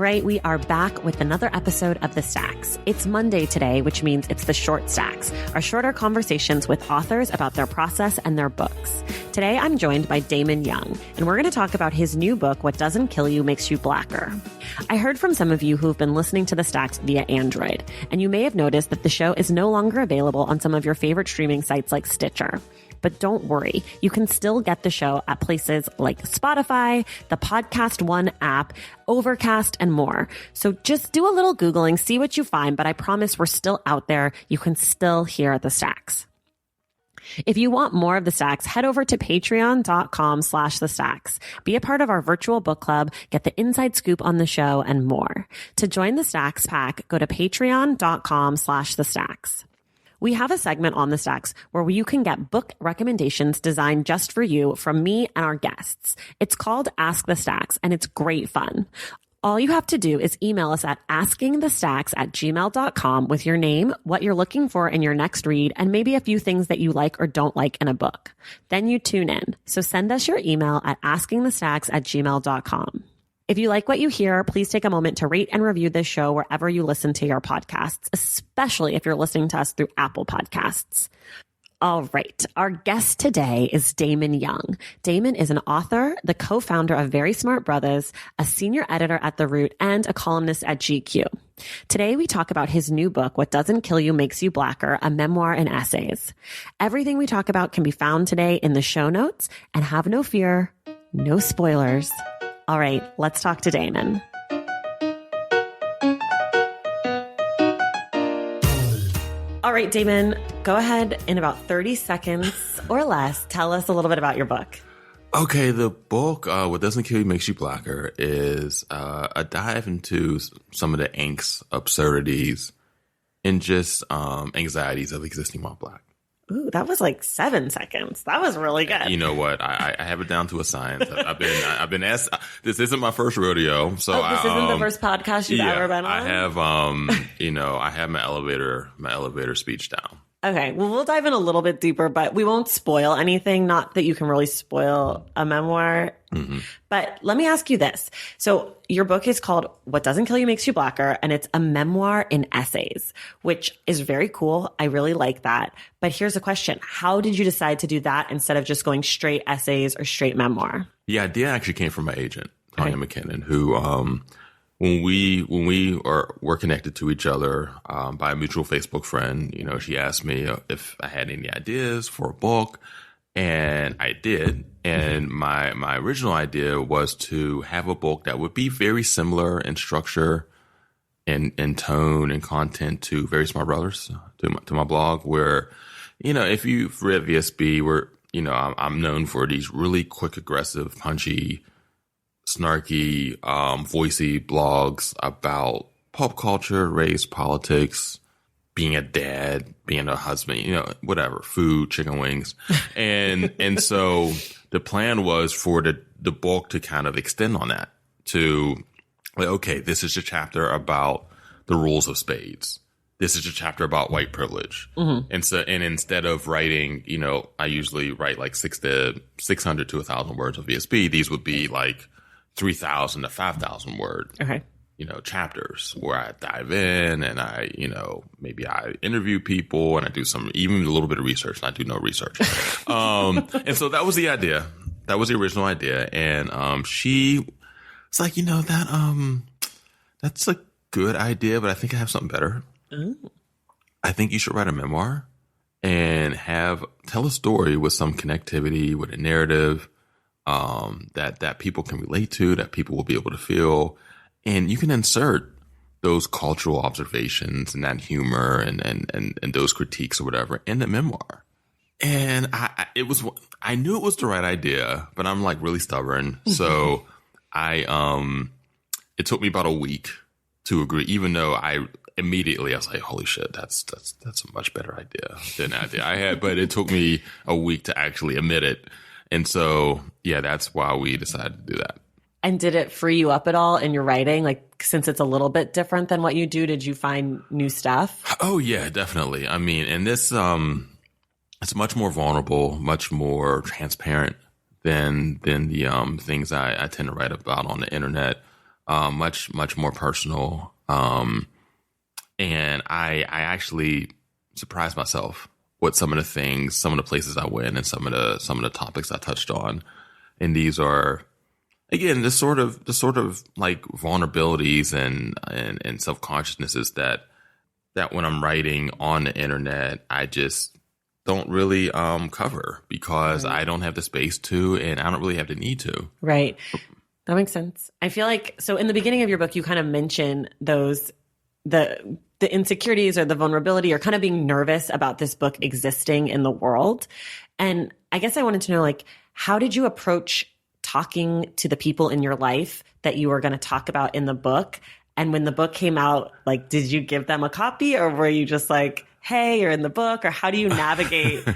right, we are back with another episode of The Stacks. It's Monday today, which means it's the Short Stacks, our shorter conversations with authors about their process and their books. Today, I'm joined by Damon Young, and we're going to talk about his new book, What Doesn't Kill You Makes You Blacker. I heard from some of you who've been listening to The Stacks via Android, and you may have noticed that the show is no longer available on some of your favorite streaming sites like Stitcher. But don't worry, you can still get the show at places like Spotify, the Podcast One app, Overcast, and more. So just do a little Googling, see what you find, but I promise we're still out there. You can still hear The Stacks. If you want more of The Stacks, head over to patreon.com/The Stacks. Be a part of our virtual book club, get the inside scoop on the show, and more. To join the Stacks pack, go to patreon.com/The Stacks. We have a segment on The Stacks where you can get book recommendations designed just for you from me and our guests. It's called Ask the Stacks, and it's great fun. All you have to do is email us at askingthestacks@gmail.com with your name, what you're looking for in your next read, and maybe a few things that you like or don't like in a book. Then you tune in. So send us your email at askingthestacks@gmail.com. If you like what you hear, please take a moment to rate and review this show wherever you listen to your podcasts, especially if you're listening to us through Apple Podcasts. All right. Our guest today is Damon Young. Damon is an author, the co-founder of Very Smart Brothers, a senior editor at The Root, and a columnist at GQ. Today, we talk about his new book, What Doesn't Kill You Makes You Blacker, a memoir and essays. Everything we talk about can be found today in the show notes, and have no fear, no spoilers. All right, let's talk to Damon. All right, Damon, go ahead in about 30 seconds or less. Tell us a little bit about your book. Okay, the book, What Doesn't Kill You Makes You Blacker, is a dive into some of the angst, absurdities, and just anxieties of existing while Black. Ooh, that was like 7 seconds. That was really good. You know what? I have it down to a science. I've been asked. This isn't my first rodeo, so this isn't the first podcast you've ever been on. I have, I have my elevator speech down. Okay, well, we'll dive in a little bit deeper, but we won't spoil anything. Not that you can really spoil a memoir. Mm-hmm. But let me ask you this. So your book is called What Doesn't Kill You Makes You Blacker, and it's a memoir in essays, which is very cool. I really like that. But here's a question. How did you decide to do that instead of just going straight essays or straight memoir? The idea actually came from my agent, Tanya McKinnon, who when we were connected to each other by a mutual Facebook friend, she asked me if I had any ideas for a book, and I did. And my original idea was to have a book that would be very similar in structure and tone and content to Very Smart Brothers, to my blog, where, if you've read VSB, where, I'm known for these really quick, aggressive, punchy, snarky, voicey blogs about pop culture, race, politics, being a dad, being a husband, whatever, food, chicken wings. And so the plan was for the book to kind of extend on that to, like, okay, this is a chapter about the rules of spades. This is a chapter about white privilege. Mm-hmm. And instead of writing, I usually write like 600 to 1,000 words of VSB. These would be like 3,000 to 5,000 word, chapters where I dive in and I, maybe I interview people and I do even a little bit of research, and I do no research. And so that was the idea. That was the original idea. And she was like, that's a good idea, but I think I have something better. Ooh. I think you should write a memoir and tell a story with some connectivity, with a narrative, that people can relate to, that people will be able to feel. And you can insert those cultural observations and that humor and those critiques or whatever in the memoir. And I knew it was the right idea, but I'm like really stubborn. So it took me about a week to agree, even though I was like, holy shit, that's a much better idea than the idea I had. But it took me a week to actually admit it. And so, yeah, that's why we decided to do that. And did it free you up at all in your writing? Like, since it's a little bit different than what you do, did you find new stuff? Oh, yeah, definitely. I mean, and this, it's much more vulnerable, much more transparent than the things I tend to write about on the internet. much more personal. And I actually surprised myself with some of the things, some of the places I went, and some of the topics I touched on. And these are, again, the sort of like vulnerabilities and self-consciousnesses that when I'm writing on the internet, I just don't really cover because I don't have the space to, and I don't really have the need to. Right. That makes sense. I feel like, so in the beginning of your book, you kind of mention those, the insecurities or the vulnerability or kind of being nervous about this book existing in the world. And I guess I wanted to know, like, how did you approach talking to the people in your life that you were going to talk about in the book? And when the book came out, like, did you give them a copy, or were you just like, hey, you're in the book? Or how do you navigate,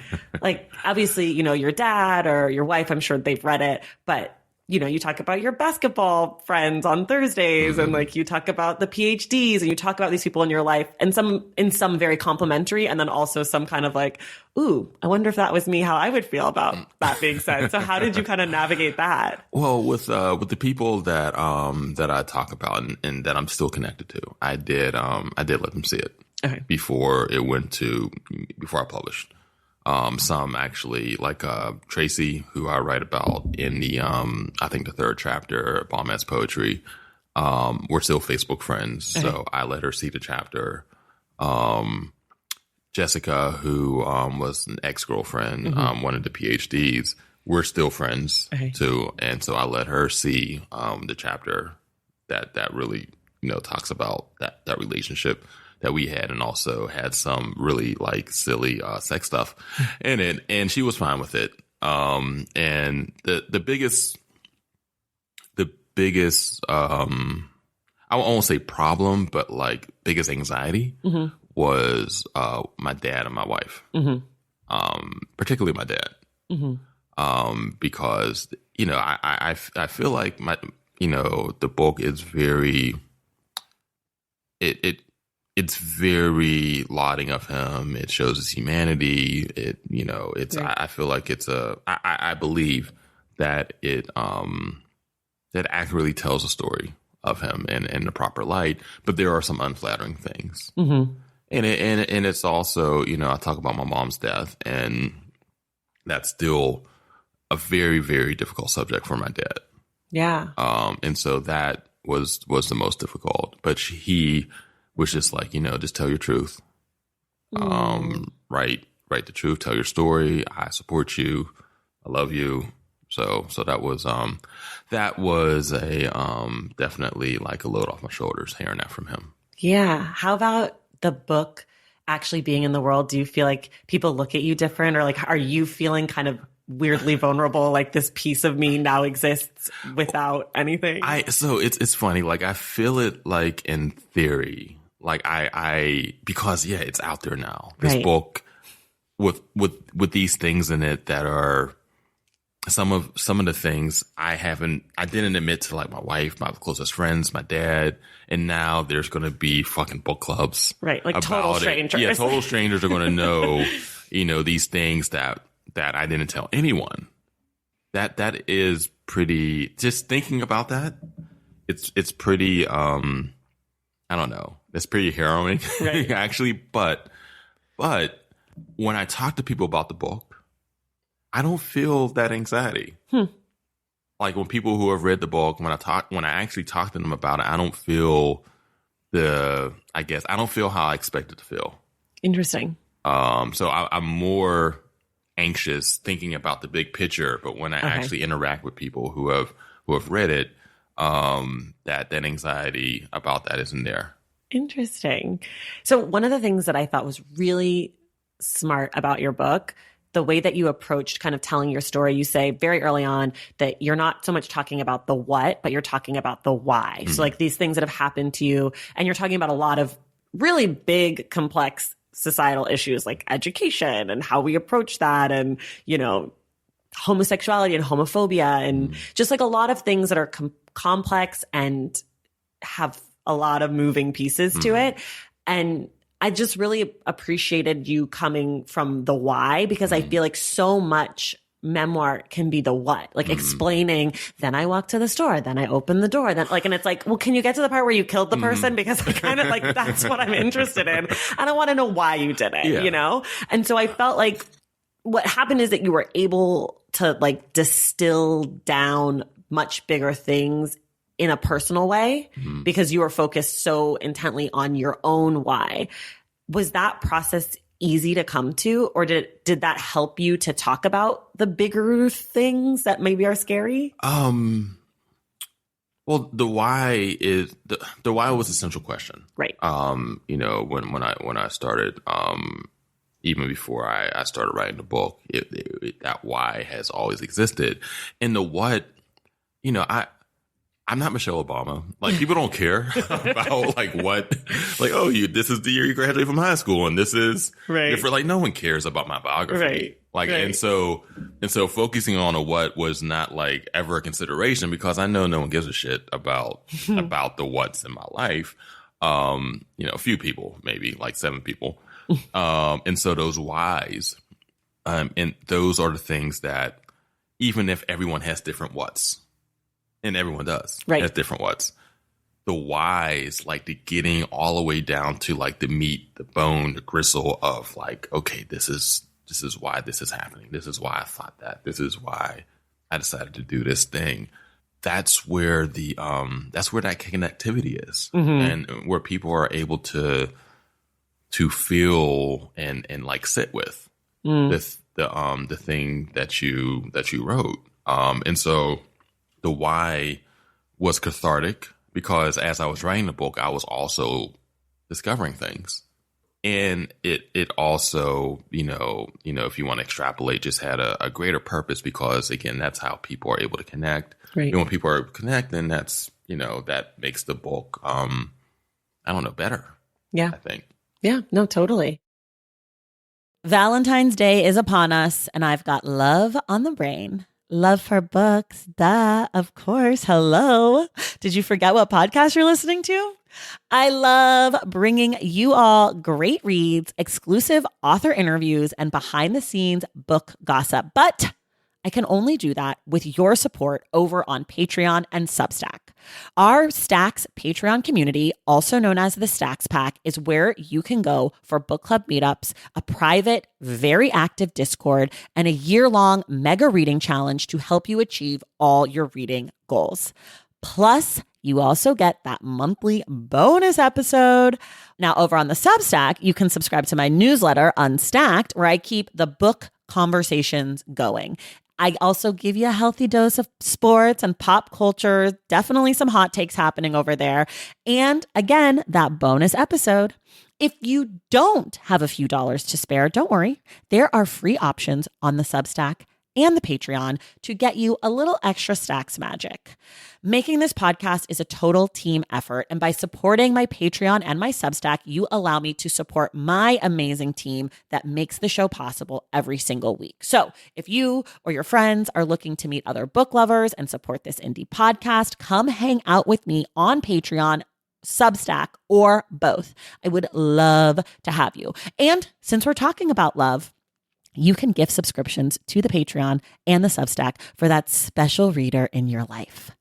like, obviously, you know, your dad or your wife, I'm sure they've read it, but you know, you talk about your basketball friends on Thursdays and like you talk about the PhDs and you talk about these people in your life, and some very complimentary, and then also some kind of like, ooh, I wonder if that was me, how I would feel about that being said. So how did you kind of navigate that? Well, with the people that I talk about and that I'm still connected to, I did let them see it before I published. Some actually, like Tracy, who I write about in the I think the 3rd chapter, Bomb Ass Poetry. We're still Facebook friends, so I let her see the chapter. Jessica, who was an ex-girlfriend, one of the PhDs, we're still friends too, and so I let her see the chapter that really, you know, talks about that relationship that we had, and also had some really like silly sex stuff in it, and she was fine with it. And the biggest I won't say problem, but like biggest anxiety was my dad and my wife, particularly my dad, because you know I feel like the book is very it's very lauding of him. It shows his humanity. I feel like I believe that it that accurately tells a story of him in the proper light, but there are some unflattering things. And it's also, you know, I talk about my mom's death, and that's still a very, very difficult subject for my dad. Yeah. And so that was the most difficult, but he was just like, you know, just tell your truth. Write the truth, tell your story. I support you. I love you. So that was a definitely like a load off my shoulders hearing that from him. Yeah. How about the book actually being in the world? Do you feel like people look at you different, or like, are you feeling kind of weirdly vulnerable? Like this piece of me now exists without anything? So it's funny. Like I feel it like in theory, like because it's out there now. This book with these things in it that are some of the things I didn't admit to, like my wife, my closest friends, my dad, and now there's going to be fucking book clubs, right? Like total strangers. Yeah, total strangers are going to know, you know, these things that I didn't tell anyone. That is pretty. Just thinking about that, it's pretty. I don't know. It's pretty harrowing, right? Actually, but when I talk to people about the book, I don't feel that anxiety. Like when people who have read the book, when I actually talk to them about it, I don't feel I don't feel how I expected to feel. Interesting. So I'm more anxious thinking about the big picture, but when I actually interact with people who have read it, that anxiety about that isn't there. Interesting. So one of the things that I thought was really smart about your book, the way that you approached kind of telling your story, you say very early on that you're not so much talking about the what, but you're talking about the why. So like these things that have happened to you, and you're talking about a lot of really big, complex societal issues like education and how we approach that, and, you know, homosexuality and homophobia, and just like a lot of things that are complex and have a lot of moving pieces to it. And I just really appreciated you coming from the why, because I feel like so much memoir can be the what, like explaining, then I walked to the store, then I opened the door, then like, and it's like, well, can you get to the part where you killed the person? Because I kind of like, that's what I'm interested in. I don't want to know why you did it, you know? And so I felt like what happened is that you were able to like distill down much bigger things in a personal way because you were focused so intently on your own why. Was that process easy to come to, or did that help you to talk about the bigger things that maybe are scary? Well, the why is the why was a central question, right? You know, when I started, even before I started writing the book, that why has always existed, and the what, you know, I'm not Michelle Obama. Like, people don't care about like what, like, oh, this is the year you graduated from high school, and this is different. Like, no one cares about my biography. Right. Like, and so focusing on a what was not like ever a consideration, because I know no one gives a shit about the what's in my life. You know, a few people, maybe like 7 people. And so those whys, and those are the things that, even if everyone has different what's, and everyone does, has different what's, the whys, like the getting all the way down to like the meat, the bone, the gristle of like, okay, this is why this is happening. This is why I thought that. This is why I decided to do this thing. That's where that connectivity is, and where people are able to feel and like sit with the thing that you wrote. And so the why was cathartic, because as I was writing the book, I was also discovering things. And it also, you know, if you want to extrapolate, just had a greater purpose, because again, that's how people are able to connect. Right. And when people are able to connect, then that's, you know, that makes the book, I don't know, better. Yeah. I think. Yeah, no, totally. Valentine's Day is upon us, and I've got love on the brain. Love for books, duh, of course. Hello. Did you forget what podcast you're listening to? I love bringing you all great reads, exclusive author interviews, and behind the scenes book gossip. But I can only do that with your support over on Patreon and Substack. Our Stacks Patreon community, also known as the Stacks Pack, is where you can go for book club meetups, a private, very active Discord, and a year-long mega reading challenge to help you achieve all your reading goals. Plus, you also get that monthly bonus episode. Now, over on the Substack, you can subscribe to my newsletter, Unstacked, where I keep the book conversations going. I also give you a healthy dose of sports and pop culture, definitely some hot takes happening over there. And again, that bonus episode. If you don't have a few dollars to spare, don't worry. There are free options on the Substack and the Patreon to get you a little extra Stacks magic. Making this podcast is a total team effort, and by supporting my Patreon and my Substack, you allow me to support my amazing team that makes the show possible every single week. So if you or your friends are looking to meet other book lovers and support this indie podcast, come hang out with me on Patreon, Substack, or both. I would love to have you. And since we're talking about love, you can gift subscriptions to the Patreon and the Substack for that special reader in your life.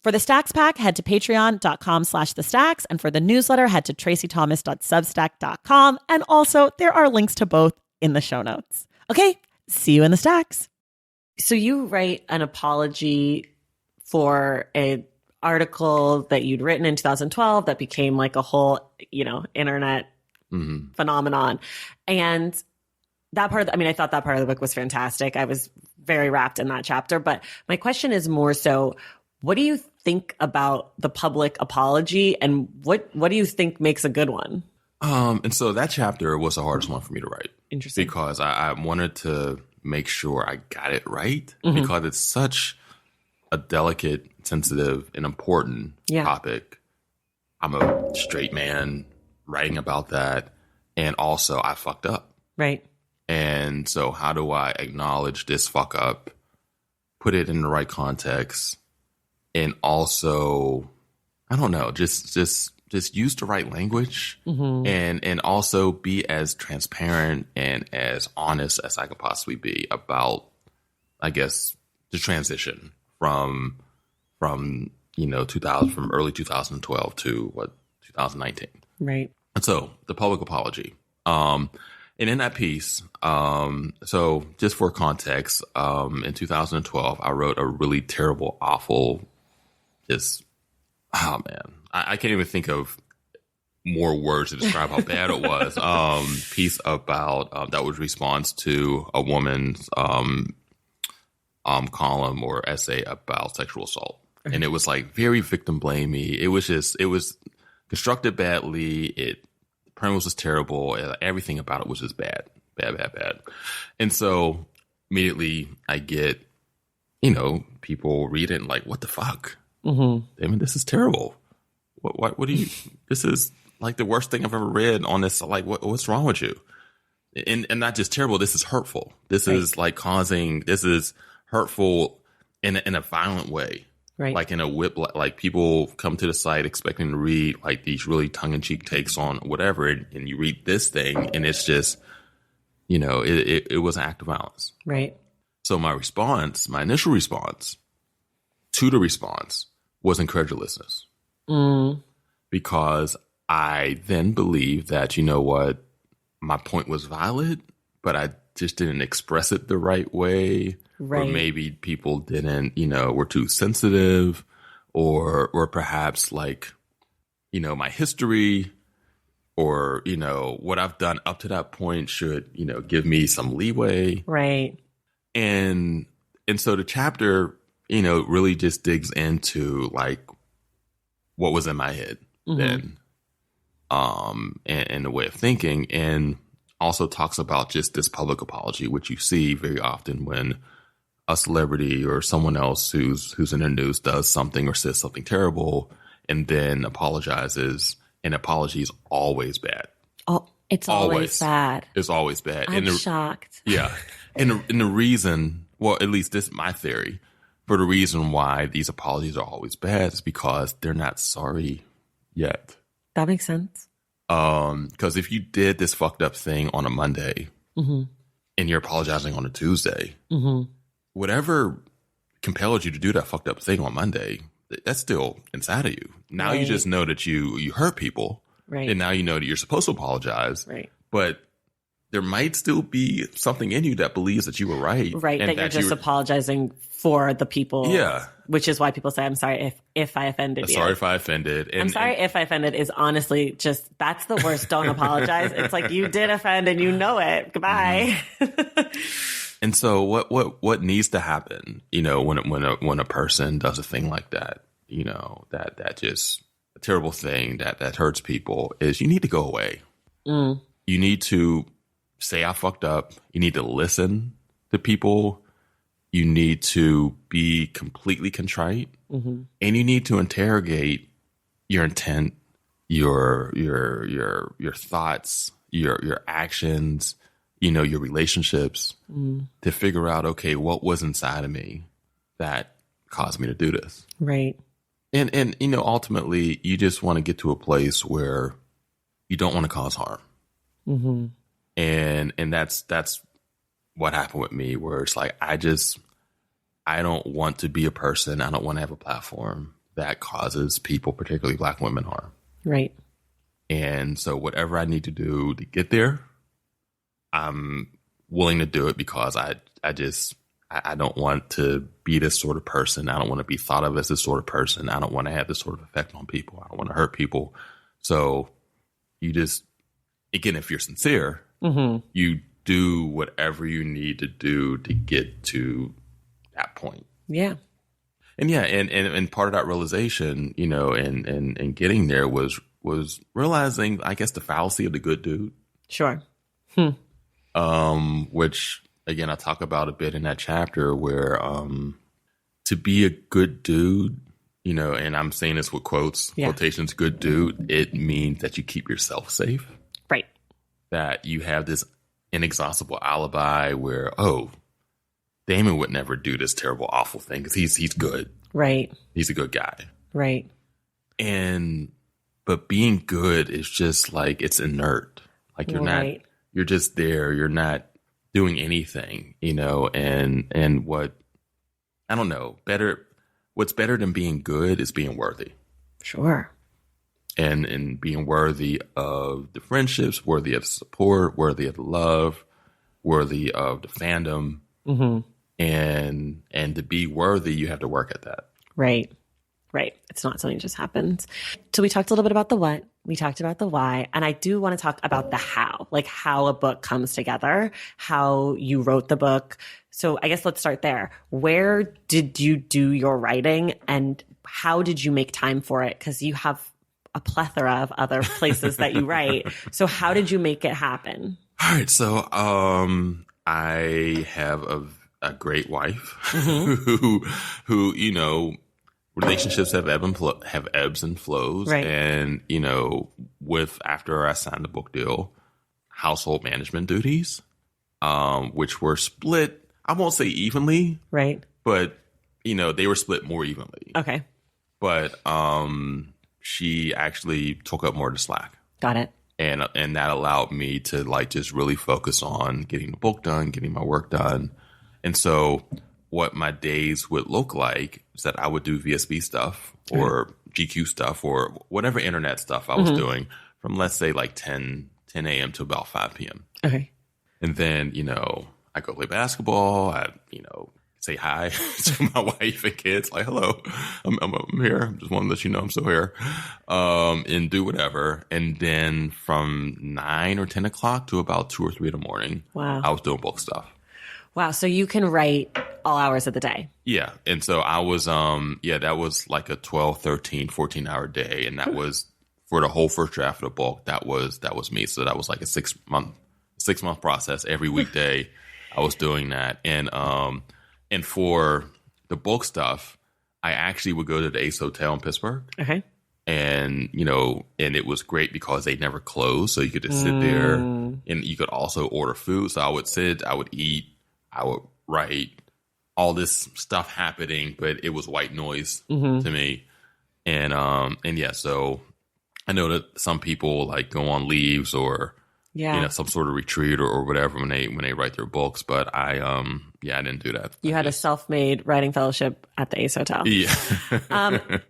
For the Stacks Pack, head to patreon.com/thestacks. And for the newsletter, head to tracythomas.substack.com. And also, there are links to both in the show notes. Okay, see you in the Stacks. So you write an apology for an article that you'd written in 2012 that became like a whole, you know, internet phenomenon. And that part, I thought that part of the book was fantastic. I was very wrapped in that chapter. But my question is more so, what do you think about the public apology, and what do you think makes a good one? And so that chapter was the hardest one for me to write. Interesting. Because I wanted to make sure I got it right, because it's such a delicate, sensitive, and important topic. I'm a straight man writing about that. And also I fucked up. Right. And so how do I acknowledge this fuck up, put it in the right context, and also, I don't know, just use the right language, and also be as transparent and as honest as I could possibly be about I guess, the transition from 2000, from early 2012 to 2019. Right. And so the public apology. And in that piece, so just for context, in 2012, I wrote a really terrible, awful, oh man, I can't even think of more words to describe how bad it was. Piece about that was response to a woman's column or essay about sexual assault, and it was like very victim blamey. It was constructed badly. The premise was terrible. Everything about it was just bad. And so immediately I get, people read it and like, what the fuck? Mm-hmm. Damon, this is terrible. What do you? This is like the worst thing I've ever read on this. Like, what's wrong with you? And not just terrible. This is hurtful. This is like this is hurtful in a violent way. Right. Like in a whip, like people come to the site expecting to read like these really tongue-in-cheek takes on whatever, and you read this thing, and it's just, it was an act of violence. Right. So my initial response to the response was incredulousness. Because I then believed that, my point was valid, but I just didn't express it the right way. Right. Or maybe people didn't, were too sensitive, or perhaps like, my history or, what I've done up to that point should, give me some leeway. Right. And so the chapter, really just digs into like what was in my head then, and the way of thinking, and also talks about just this public apology, which you see very often when a celebrity or someone else who's in the news does something or says something terrible and then apologizes. An apology is always bad. Oh, it's always bad. It's always bad. I'm shocked. Yeah. And the reason, well, at least this is my theory, for the reason why these apologies are always bad is because they're not sorry yet. That makes sense. Because if you did this fucked up thing on a Monday and you're apologizing on a Tuesday, whatever compelled you to do that fucked up thing on Monday, that's still inside of you. Now you just know that you hurt people. Right. And now you know that you're supposed to apologize. Right. But there might still be something in you that believes that you were right. Right. And that you're just apologizing for the people. Yeah. Which is why people say, I'm sorry if I offended you. Sorry if I offended. I'm sorry if I offended is honestly just, that's the worst. Don't apologize. It's like you did offend and you know it. Goodbye. And so what needs to happen, when a person does a thing like that, that just a terrible thing that hurts people, is you need to go away. You need to say I fucked up. You need to listen to people. You need to be completely contrite, and you need to interrogate your intent, your thoughts, your actions, your relationships, to figure out, okay, what was inside of me that caused me to do this. Right. And ultimately, you just want to get to a place where you don't want to cause harm. And that's what happened with me, where it's like, I don't want to be a person. I don't want to have a platform that causes people, particularly Black women, harm. Right. And so whatever I need to do to get there, I'm willing to do it, because I don't want to be this sort of person. I don't want to be thought of as this sort of person. I don't want to have this sort of effect on people. I don't want to hurt people. So you just, again, if you're sincere, you do whatever you need to do to get to that point. Yeah. And yeah, and part of that realization, and getting there was realizing, I guess, the fallacy of the good dude. Sure. Which again, I talk about a bit in that chapter, where to be a good dude, and I'm saying this with quotations, good dude, it means that you keep yourself safe. Right. That you have this inexhaustible alibi where, oh, Damon would never do this terrible, awful thing because he's good. Right. He's a good guy. Right. But being good is just like, it's inert. Like you're just there. You're not doing anything, and what, I don't know, what's better than being good is being worthy. Sure. And being worthy of the friendships, worthy of support, worthy of the love, worthy of the fandom. Mm-hmm. And to be worthy, you have to work at that. Right. It's not something that just happens. So we talked a little bit about the what, we talked about the why, and I do want to talk about the how, like how a book comes together, how you wrote the book. So I guess let's start there. Where did you do your writing and how did you make time for it? Because you have a plethora of other places that you write. So how did you make it happen? All right. So I have a great wife who relationships have ebbs and flows. Right. And, after I signed the book deal, household management duties, which were split, I won't say evenly. Right. But, they were split more evenly. Okay. But she actually took up more of the slack. Got it. And that allowed me to just really focus on getting the book done, getting my work done. And so what my days would look like is that I would do VSB stuff or GQ stuff or whatever internet stuff I was doing from, let's say, 10 a.m. to about 5 p.m. Okay. And then, I go play basketball. I, say hi to my wife and kids, like, hello, I'm here. I just want to let you know I'm still here, and do whatever. And then from 9 or 10 o'clock to about 2 or 3 in the morning, wow, I was doing book stuff. Wow. So you can write all hours of the day. Yeah. And so I was, that was like a 12, 13, 14-hour day. And that was for the whole first draft of the book. That was me. So that was like a 6-month process. Every weekday I was doing that. And for the book stuff, I actually would go to the Ace Hotel in Pittsburgh. Okay. And, and it was great because they never closed. So you could just sit there and you could also order food. So I would sit, I would eat, I would write, all this stuff happening, but it was white noise to me. And yeah, so I know that some people go on leaves or, some sort of retreat or whatever when they write their books. But I didn't do that. You had a self-made writing fellowship at the Ace Hotel. Yeah.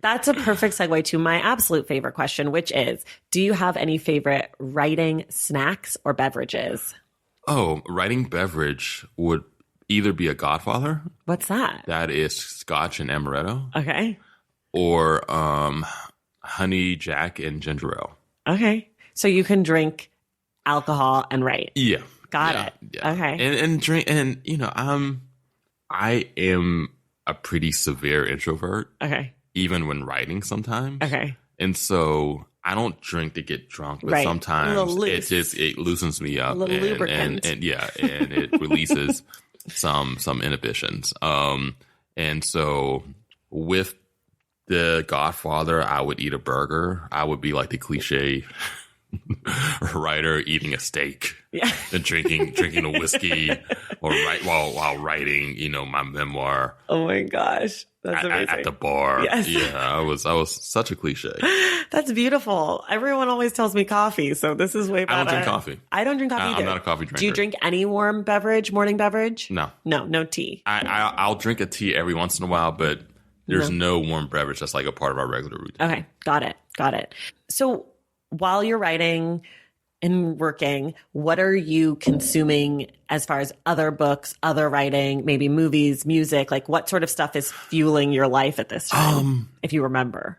That's a perfect segue to my absolute favorite question, which is, do you have any favorite writing snacks or beverages? Oh, writing beverage would either be a Godfather. What's that? That is scotch and amaretto. Okay. Or honey jack and ginger ale. Okay. So you can drink alcohol and write. Yeah. Got it. Yeah. Okay. And drink, and I am a pretty severe introvert. Okay. Even when writing sometimes. Okay. And so I don't drink to get drunk, but sometimes it loosens me up and it releases some inhibitions. And so with the Godfather, I would eat a burger. I would be like the cliche writer eating a steak and drinking a whiskey or while writing, my memoir. Oh my gosh. That's amazing. At the bar. Yes. Yeah, I was such a cliche. That's beautiful. Everyone always tells me coffee, so this is way better. I don't drink coffee. I don't drink coffee either. I'm not a coffee drinker. Do you drink any warm beverage, morning beverage? No. No tea. I'll drink a tea every once in a while, but there's no warm beverage. That's like a part of our regular routine. Okay, got it. So while you're writing and working, what are you consuming as far as other books, other writing, maybe movies, music? Like what sort of stuff is fueling your life at this time, if you remember?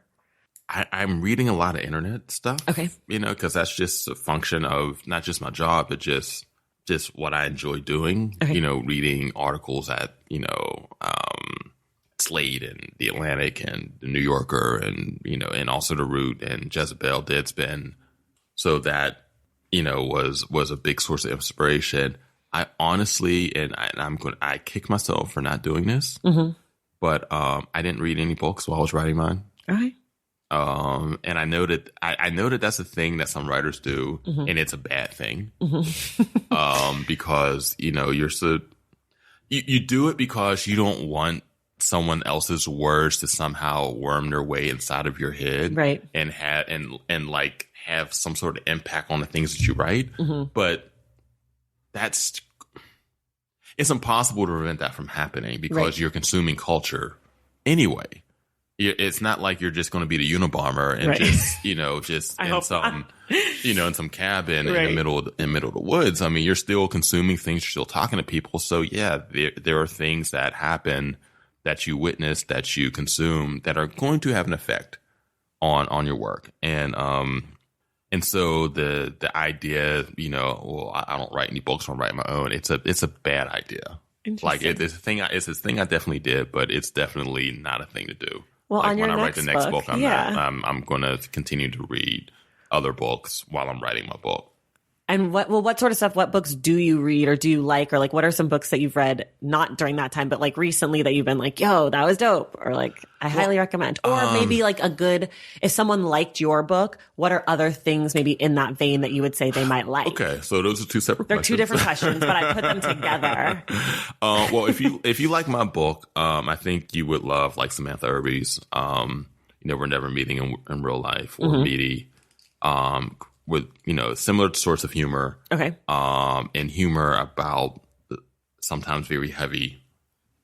I'm reading a lot of internet stuff. Okay. Because that's just a function of not just my job, but just what I enjoy doing. Okay. Reading articles at, Slate and The Atlantic and The New Yorker and, and also The Root and Jezebel, Deadspin. So that, was a big source of inspiration. I honestly, I kick myself for not doing this, but I didn't read any books while I was writing mine. Okay. And I know that that's a thing that some writers do, and it's a bad thing. Because you do it because you don't want someone else's words to somehow worm their way inside of your head, right? And have some sort of impact on the things that you write. But that's it's impossible to prevent that from happening because Right. you're consuming culture anyway. It's not like you're just going to be the Unabomber and Right. just I in hope some in some cabin Right. in the middle of the woods. I mean, you're still consuming things, you're still talking to people. So yeah, there are things that happen that you witness, that you consume, that are going to have an effect on your work. And so the idea, well, I don't write any books, I don't write my own. It's a bad idea. Like it's a thing I definitely did, but it's definitely not a thing to do. Well, like on your when I write the next book, I'm going to continue to read other books while I'm writing my book. And what sort of stuff, what books do you read or do you like? Or like, what are some books that you've read, not during that time, but like recently that you've been like, yo, that was dope. Or like, I highly recommend. Or maybe like if someone liked your book, what are other things maybe in that vein that you would say they might like? Okay. So those are two separate They're questions. two different questions, but I put them together. Well, if you like my book, I think you would love like Samantha Irby's, We're Never Meeting in Real Life, or Meaty, with, similar sorts of humor. Okay. And humor about sometimes very heavy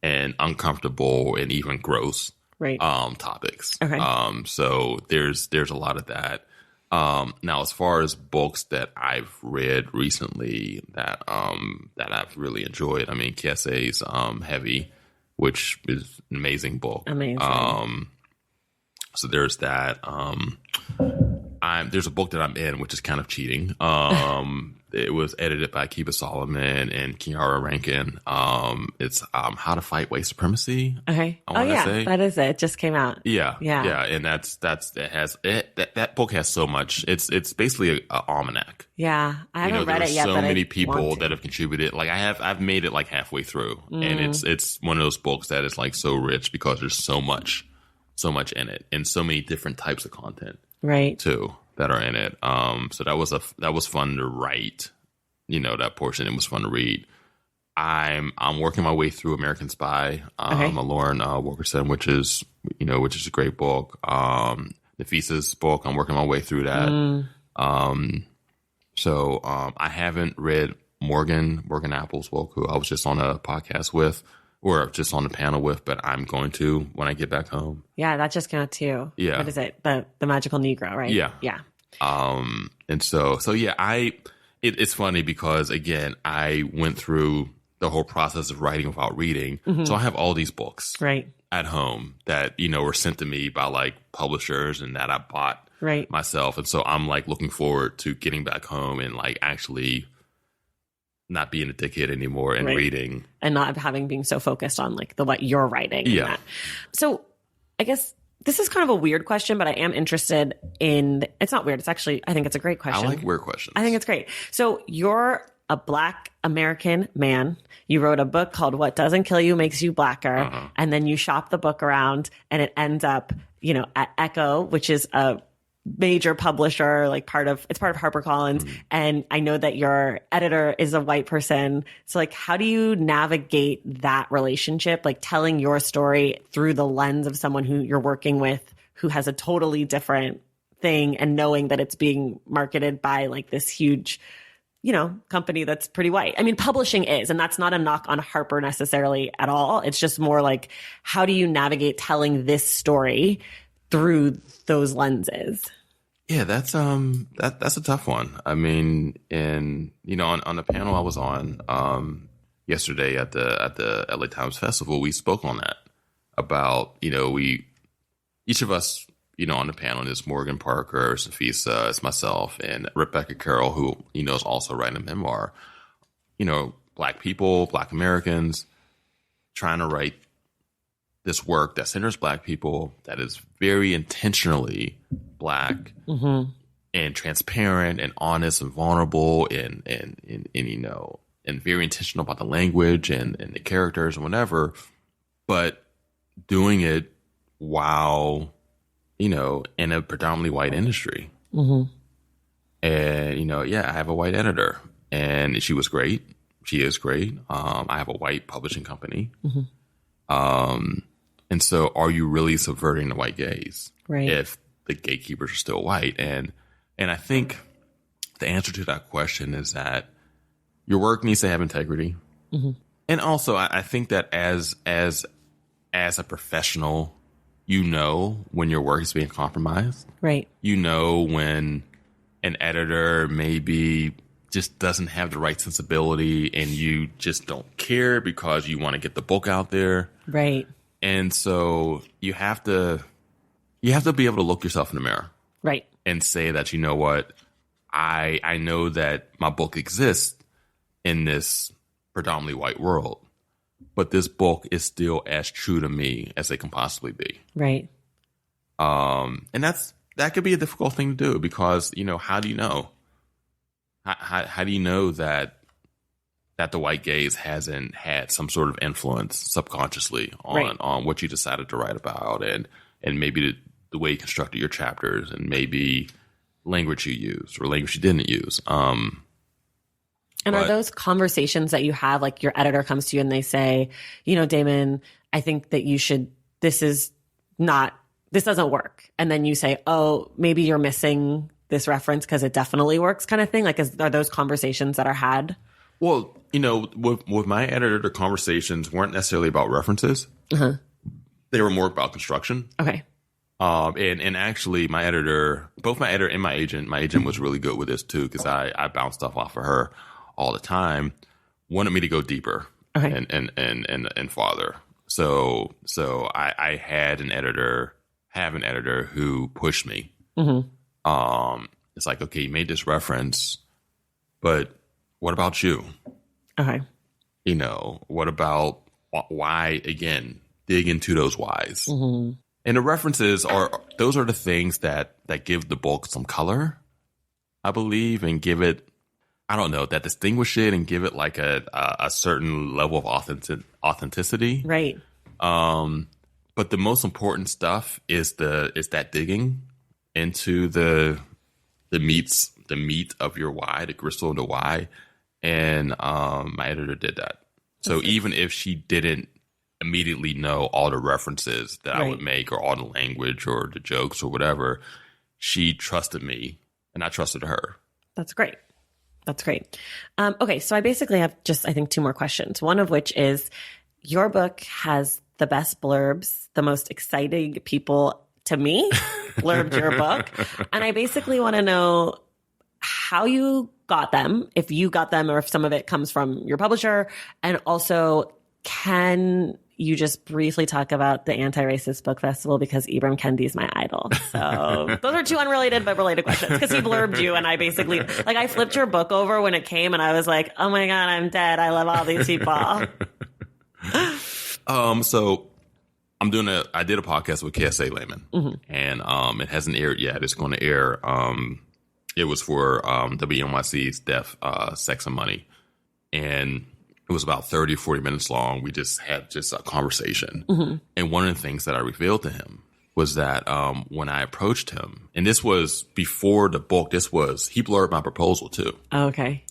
and uncomfortable and even gross Right. topics. Okay. So there's a lot of that. Now, as far as books that I've read recently that I've really enjoyed, I mean, Kesey's Heavy, which is an amazing book. Amazing. So there's that. There's a book that I'm in, which is kind of cheating. It was edited by Kiva Solomon and Kiara Rankin. It's How to Fight White Supremacy. Okay. I wanna say. That is it. It just came out. Yeah. Yeah. And that book has so much. It's basically an almanac. Yeah. I haven't read it yet. There's so but many I people want to. that have contributed. Like I've made it like halfway through, and it's one of those books that is like so rich because there's so much in it, and so many different types of content. Right. Too, that are in it. So that was fun to write. That portion, it was fun to read. I'm working my way through American Spy, Lauren Wilkerson, which is a great book. Nafisa's book, I'm working my way through that. So I haven't read Morgan Apple's book, who I was just on a podcast with, or just on the panel with, but I'm going to when I get back home. Yeah, that just came out too. Yeah. What is it? The Magical Negro, right? Yeah. Yeah. And so yeah, it's funny because again, I went through the whole process of writing without reading. So I have all these books Right. at home that, were sent to me by like publishers and that I bought Right. myself. And so I'm like looking forward to getting back home and like actually not being a dickhead anymore and Right. reading. And not being so focused on like what you're writing. and Yeah. that. So I guess this is kind of a weird question, but I am interested in, it's not weird. It's actually, I think it's a great I question. like weird questions. I think it's great. So you're a Black American man. You wrote a book called What Doesn't Kill You Makes You Blacker. And then you shop the book around and it ends up, at Echo, which is a major publisher, like it's part of HarperCollins. And I know that your editor is a white person. So like, how do you navigate that relationship? Like telling your story through the lens of someone who you're working with, who has a totally different thing, and knowing that it's being marketed by like this huge, company that's pretty white. I mean, publishing is, and that's not a knock on Harper necessarily at all. It's just more like, how do you navigate telling this story through those lenses? Yeah, that's a tough one. I mean, on the panel I was on yesterday at the LA Times Festival, we spoke on that about each of us on the panel is Morgan Parker, Safisa, it's myself, and Rebecca Carroll, who is also writing a memoir. Black people, Black Americans, trying to write this work that centers Black people, that is very intentionally Black and transparent and honest and vulnerable and very intentional about the language and the characters and whatever, but doing it while in a predominantly white industry. And I have a white editor, and she was great. She is great. I have a white publishing company. And so are you really subverting the white gaze? Right. If the gatekeepers are still white? And I think the answer to that question is that your work needs to have integrity. And also, I think that as a professional, you know when your work is being compromised. Right. You know when an editor maybe just doesn't have the right sensibility and you just don't care because you want to get the book out there. Right. And so you have to be able to look yourself in the mirror. Right. And say that, you know what, I know that my book exists in this predominantly white world, but this book is still as true to me as it can possibly be. Right. And that could be a difficult thing to do because, you know, how do you know? How do you know that the white gaze hasn't had some sort of influence subconsciously on what you decided to write about and maybe the way you constructed your chapters and maybe language you used or language you didn't use. And are those conversations that you have, like your editor comes to you and they say, you know, Damon, I think that this doesn't work. And then you say, oh, maybe you're missing this reference because it definitely works kind of thing. Like, are those conversations that are had? Well, you know, with my editor, the conversations weren't necessarily about references. Uh-huh. They were more about construction. Okay. And actually my editor, both my editor and my agent was really good with this too, because I bounced stuff off of her all the time, wanted me to go deeper and farther. So I have an editor who pushed me. Mm-hmm. It's like, okay, you made this reference, but what about you? Okay. You know, what about why, again, dig into those whys. Mm-hmm. And the references are the things that give the book some color, I believe, and give it, I don't know, that distinguish it and give it like a certain level of authenticity. Right. But the most important stuff is that digging into the meat of your why, the gristle of the why. And my editor did that. So even if she didn't immediately know all the references that I would make or all the language or the jokes or whatever, she trusted me and I trusted her. That's great. That's great. Okay, so I basically have I think, two more questions. One of which is, your book has the best blurbs, the most exciting people to me blurbed your book. And I basically want to know how you got them, if you got them or if some of it comes from your publisher. And also, can you just briefly talk about the Anti-Racist Book Festival, because Ibram Kendi's my idol. So those are two unrelated but related questions, because he blurbed you and I basically, like, I flipped your book over when it came and I was like, oh my God, I'm dead. I love all these people. So I did a podcast with KSA Layman, mm-hmm. and it hasn't aired yet. It's going to air. It was for WNYC's Deaf, Sex and Money. And it was about 30, 40 minutes long. We just had a conversation. Mm-hmm. And one of the things that I revealed to him was that when I approached him, and this was before the book, he blurred my proposal too. Okay.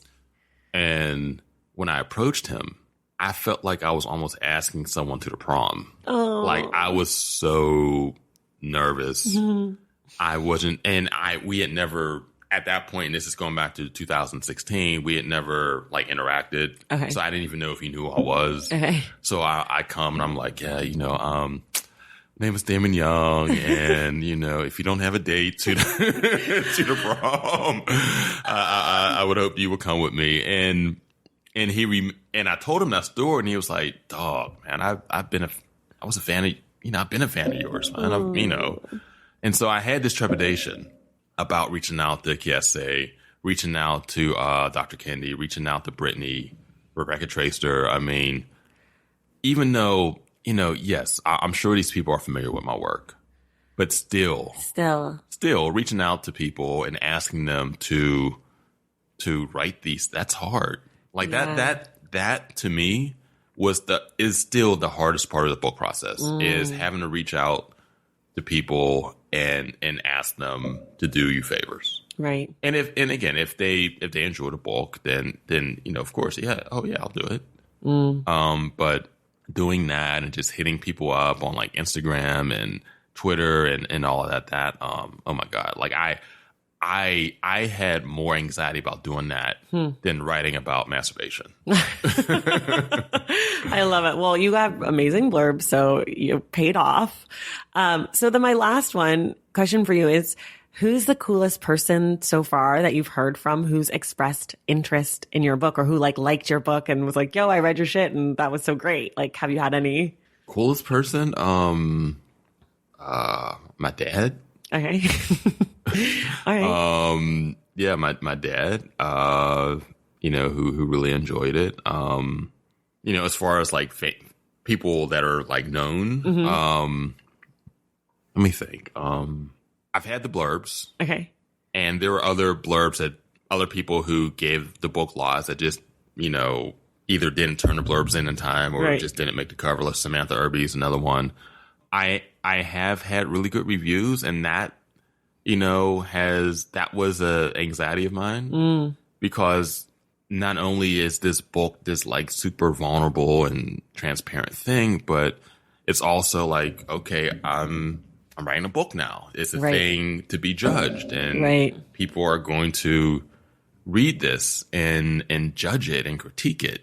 And when I approached him, I felt like I was almost asking someone to the prom. Oh. Like, I was so nervous. Mm-hmm. I wasn't, and we had never, at that point, and this is going back to 2016, we had never interacted. Okay. So I didn't even know if he knew who I was. Okay. So I come and I'm like, yeah, my name is Damon Young, and if you don't have a date to the prom, I would hope you would come with me. And I told him that story, and he was like, "Dog, man, I've been a fan of yours, man. And so I had this trepidation about reaching out to KSA, reaching out to Dr. Kendi, reaching out to Brittany, Rebecca Traister. I mean, even though, yes, I'm sure these people are familiar with my work, but still reaching out to people and asking them to write these, that's hard. Like, yeah. that to me is still the hardest part of the book process, is having to reach out to people and ask them to do you favors. Right. And if they enjoy the book, then of course, yeah, I'll do it. But doing that and just hitting people up on Instagram and Twitter and all of that, oh my God, I had more anxiety about doing that than writing about masturbation. I love it. Well, you got amazing blurbs, so you paid off. So then my last question for you is, who's the coolest person so far that you've heard from who's expressed interest in your book, or who liked your book and was like, yo, I read your shit and that was so great? Like, have you had any? Coolest person? My dad. Okay. All right. Yeah, my dad, who really enjoyed it. As far as like people that are like known, let me think. I've had the blurbs. Okay. And there were other blurbs that other people who gave the book laws that just, either didn't turn the blurbs in time or just didn't make the cover. Like Samantha Irby's another one. I have had really good reviews, and that, that was a anxiety of mine because not only is this book this like super vulnerable and transparent thing, but it's also like, okay, I'm writing a book now. It's a thing to be judged, and people are going to read this and judge it and critique it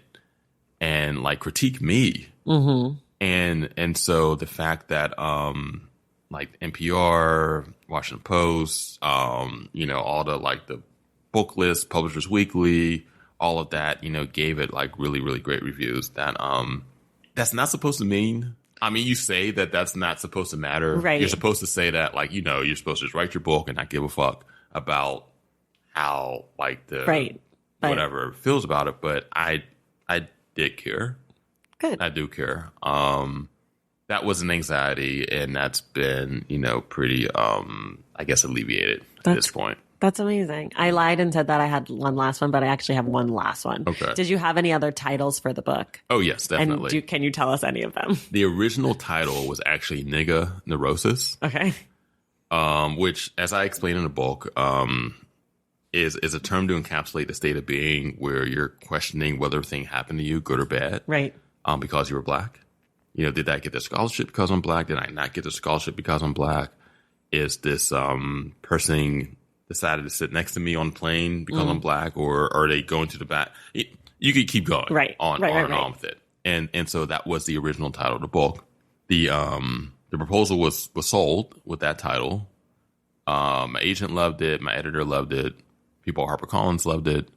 and like critique me. Mm-hmm. And so the fact that like NPR, Washington Post, all the like the book list, Publishers Weekly, all of that, gave it like really, really great reviews. That that's not supposed to mean. I mean, you say that that's not supposed to matter. Right. You're supposed to say that, like, you're supposed to just write your book and not give a fuck about how, like, the whatever feels about it. But I did care. Good. I do care. That was an anxiety, and that's been, pretty, I guess, alleviated at this point. That's amazing. I lied and said that I had one last one, but I actually have one last one. Okay. Did you have any other titles for the book? Oh, yes, definitely. And can you tell us any of them? The original title was actually Nigga Neurosis. Okay. Which, as I explain in the book, is a term to encapsulate the state of being where you're questioning whether a thing happened to you, good or bad. Right. Because you were black. Did I get the scholarship because I'm black? Did I not get the scholarship because I'm black? Is this person decided to sit next to me on the plane because I'm black, or are they going to the back? You could keep going on and on with it. And so that was the original title of the book. The proposal was sold with that title. My agent loved it. My editor loved it. People at HarperCollins loved it.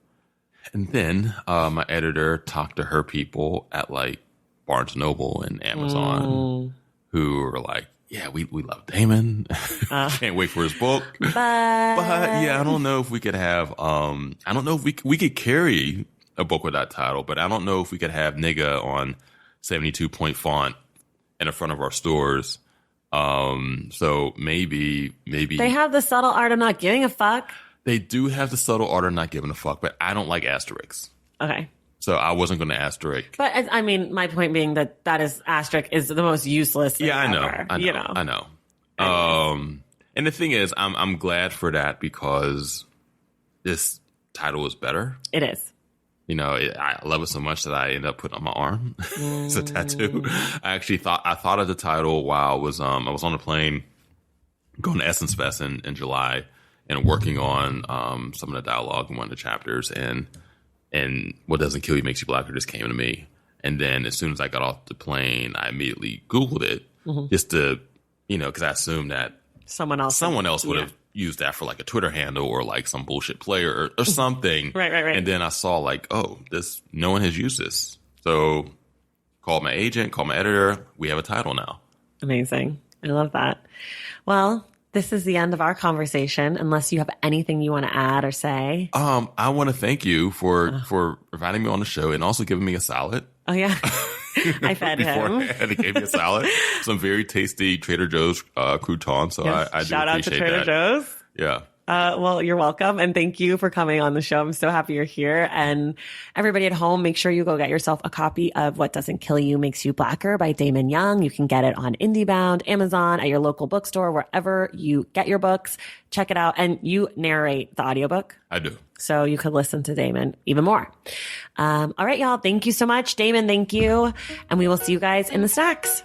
And then my editor talked to her people at like Barnes & Noble and Amazon who were like, yeah, we love Damon. Can't wait for his book. But yeah, I don't know if we could have, I don't know if we could carry a book with that title, but I don't know if we could have nigga on 72-point font in the front of our stores. So maybe they have the subtle art of not giving a fuck. They do have the subtle art of not giving a fuck, but I don't like asterisks. Okay. So I wasn't going to asterisk. But I mean, my point being that is asterisk is the most useless thing ever. I know. And the thing is, I'm glad for that because this title is better. It is. I love it so much that I ended up putting it on my arm. It's a tattoo. I thought of the title while I was on a plane going to Essence Fest in July and working on some of the dialogue in one of the chapters, and What Doesn't Kill You Makes You Blacker just came to me. And then as soon as I got off the plane, I immediately Googled it just to, because I assumed that someone else would have used that for like a Twitter handle or like some bullshit player or something. Right. And then I saw like, no one has used this. So called my agent, called my editor. We have a title now. Amazing. I love that. Well, this is the end of our conversation, unless you have anything you want to add or say. I want to thank you for inviting me on the show and also giving me a salad. Oh, yeah. I fed him. He gave me a salad. Some very tasty Trader Joe's croutons. So yes. I do Shout out to appreciate Trader that. Joe's. Yeah. Well, you're welcome. And thank you for coming on the show. I'm so happy you're here. And everybody at home, make sure you go get yourself a copy of What Doesn't Kill You Makes You Blacker by Damon Young. You can get it on IndieBound, Amazon, at your local bookstore, wherever you get your books. Check it out. And you narrate the audiobook. I do. So you could listen to Damon even more. All right, y'all. Thank you so much. Damon, thank you. And we will see you guys in the stacks.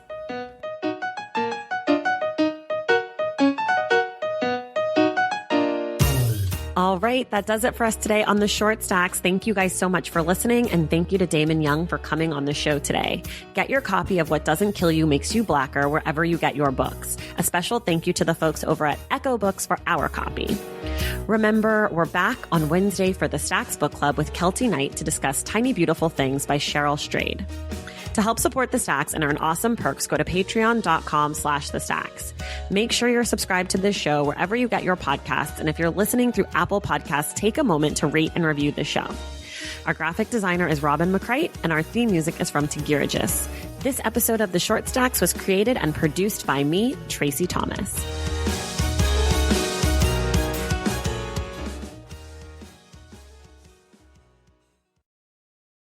right, that does it for us today on the Short Stacks. Thank you guys so much for listening, and thank you to Damon Young for coming on the show today. Get your copy of What Doesn't Kill You Makes You Blacker wherever you get your books. A special thank you to the folks over at Echo Books for our copy. Remember, we're back on Wednesday for the Stacks Book Club with Kelty Knight to discuss Tiny Beautiful Things by Cheryl Strayed. To help support the Stacks and earn awesome perks, go to patreon.com/the Stacks. Make sure you're subscribed to this show wherever you get your podcasts. And if you're listening through Apple Podcasts, take a moment to rate and review the show. Our graphic designer is Robin McCrite, and our theme music is from Tegirigis. This episode of The Short Stacks was created and produced by me, Tracy Thomas.